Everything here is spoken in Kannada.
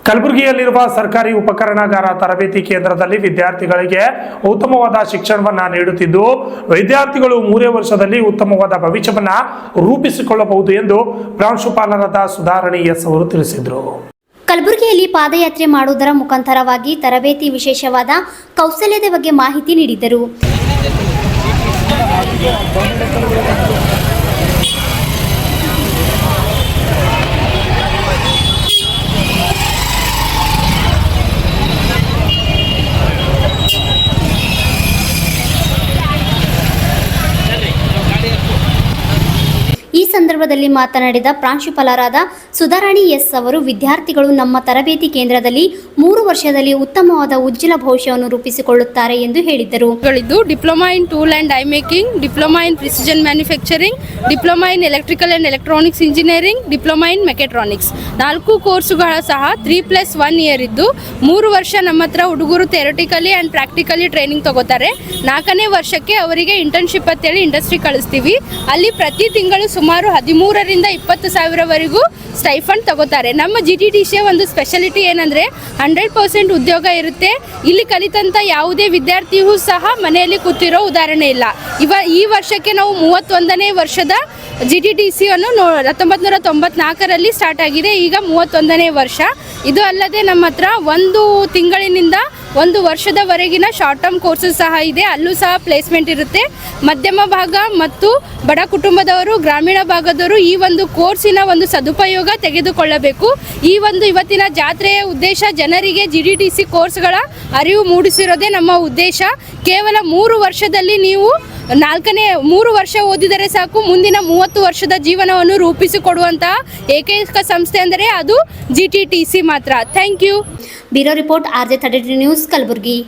ಕಲಬುರಗಿಯಲ್ಲಿರುವ ಸರ್ಕಾರಿ ಉಪಕರಣಗಾರ ತರಬೇತಿ ಕೇಂದ್ರದಲ್ಲಿ ವಿದ್ಯಾರ್ಥಿಗಳಿಗೆ ಉತ್ತಮವಾದ ಶಿಕ್ಷಣವನ್ನ ನೀಡುತ್ತಿದ್ದು ವಿದ್ಯಾರ್ಥಿಗಳು 3 ವರ್ಷದಲ್ಲಿ ಉತ್ತಮವಾದ ಭವಿಷ್ಯವನ್ನ ರೂಪಿಸಿಕೊಳ್ಳಬಹುದು ಎಂದು ಪ್ರಾಂಶುಪಾಲರಾದ ಸುಧಾರಣಿ ಎಸ್ ಅವರು ತಿಳಿಸಿದರು. ಕಲಬುರಗಿಯಲ್ಲಿ ಪಾದಯಾತ್ರೆ ಮಾಡುವುದರ ಮುಖಾಂತರವಾಗಿ ತರಬೇತಿ ವಿಶೇಷವಾದ ಕೌಶಲ್ಯದ ಬಗ್ಗೆ ಮಾಹಿತಿ ನೀಡಿದರು. ಈ ಸಂದರ್ಭದಲ್ಲಿ ಮಾತನಾಡಿದ ಪ್ರಾಂಶುಪಾಲರಾದ ಸುಧಾರಾಣಿ ಎಸ್ ಅವರು ವಿದ್ಯಾರ್ಥಿಗಳು ನಮ್ಮ ತರಬೇತಿ ಕೇಂದ್ರದಲ್ಲಿ 3 ವರ್ಷದಲ್ಲಿ ಉತ್ತಮವಾದ ಉಜ್ವಲ ಭವಿಷ್ಯವನ್ನು ರೂಪಿಸಿಕೊಳ್ಳುತ್ತಾರೆ ಎಂದು ಹೇಳಿದರು. Diploma in tool and dye making, diploma in precision manufacturing, diploma in electrical and electronics engineering, diploma in mechatronics 4 ಕೋರ್ಸುಗಳ ಸಹ 3+1 ಇಯರ್ ಇದ್ದು 3 ವರ್ಷ ನಮ್ಮ ಹತ್ರ ಹುಡುಗರು ಥಿಯರಿಟಿಕಲಿ ಅಂಡ್ ಪ್ರಾಕ್ಟಿಕಲಿ ಟ್ರೈನಿಂಗ್ ತಗೋತಾರೆ. 4ನೇ ವರ್ಷಕ್ಕೆ ಅವರಿಗೆ ಇಂಟರ್ನ್ಶಿಪ್ ಅಂತೇಳಿ ಇಂಡಸ್ಟ್ರಿ ಕಳಿಸ್ತೀವಿ. ಅಲ್ಲಿ ಪ್ರತಿ ತಿಂಗಳು ಸುಮಾರು 13ರಿಂದ 20 ಸಾವಿರವರೆಗೂ ಸ್ಟೈಫಂಡ್ ತಗೋತಾರೆ. ನಮ್ಮ GTTC ಒಂದು ಸ್ಪೆಷಾಲಿಟಿ ಏನಂದರೆ 100% ಉದ್ಯೋಗ ಇರುತ್ತೆ. ಇಲ್ಲಿ ಕಲಿತಂಥ ಯಾವುದೇ ವಿದ್ಯಾರ್ಥಿಯೂ ಸಹ ಮನೆಯಲ್ಲಿ ಕೂತಿರೋ ಉದಾಹರಣೆ ಇಲ್ಲ. ಈ ವರ್ಷಕ್ಕೆ ನಾವು 31ನೇ ವರ್ಷದ GTTC ಅನ್ನು 1994ರಲ್ಲಿ ಸ್ಟಾರ್ಟ್ ಆಗಿದೆ. ಈಗ 31ನೇ ವರ್ಷ. ಇದು ಅಲ್ಲದೆ ನಮ್ಮ ಹತ್ರ 1 ತಿಂಗಳಿನಿಂದ 1 ವರ್ಷದವರೆಗಿನ ಶಾರ್ಟ್ ಟರ್ಮ್ ಕೋರ್ಸಸ್ ಸಹ ಇದೆ. ಅಲ್ಲೂ ಸಹ ಪ್ಲೇಸ್ಮೆಂಟ್ ಇರುತ್ತೆ. ಮಧ್ಯಮ ಭಾಗ ಮತ್ತು ಬಡ ಕುಟುಂಬದವರು, ಗ್ರಾಮೀಣ ಭಾಗದವರು ಈ ಒಂದು ಕೋರ್ಸಿನ ಒಂದು ಸದುಪಯೋಗ ತೆಗೆದುಕೊಳ್ಳಬೇಕು. ಇವತ್ತಿನ ಜಾತ್ರೆಯ ಉದ್ದೇಶ ಜನರಿಗೆ GTTC ಕೋರ್ಸ್ಗಳ ಅರಿವು ಮೂಡಿಸಿರೋದೇ ನಮ್ಮ ಉದ್ದೇಶ. ಕೇವಲ 3 ವರ್ಷದಲ್ಲಿ ನೀವು 3 ವರ್ಷ ಓದಿದರೆ ಸಾಕು, ಮುಂದಿನ 30 ವರ್ಷದ ಜೀವನವನ್ನು ರೂಪಿಸಿಕೊಡುವಂತಹ ಏಕೈಕ ಸಂಸ್ಥೆ ಅಂದರೆ ಅದು GTTC ಮಾತ್ರ. Thank you. Bureau report RJ33 news, Kalaburagi.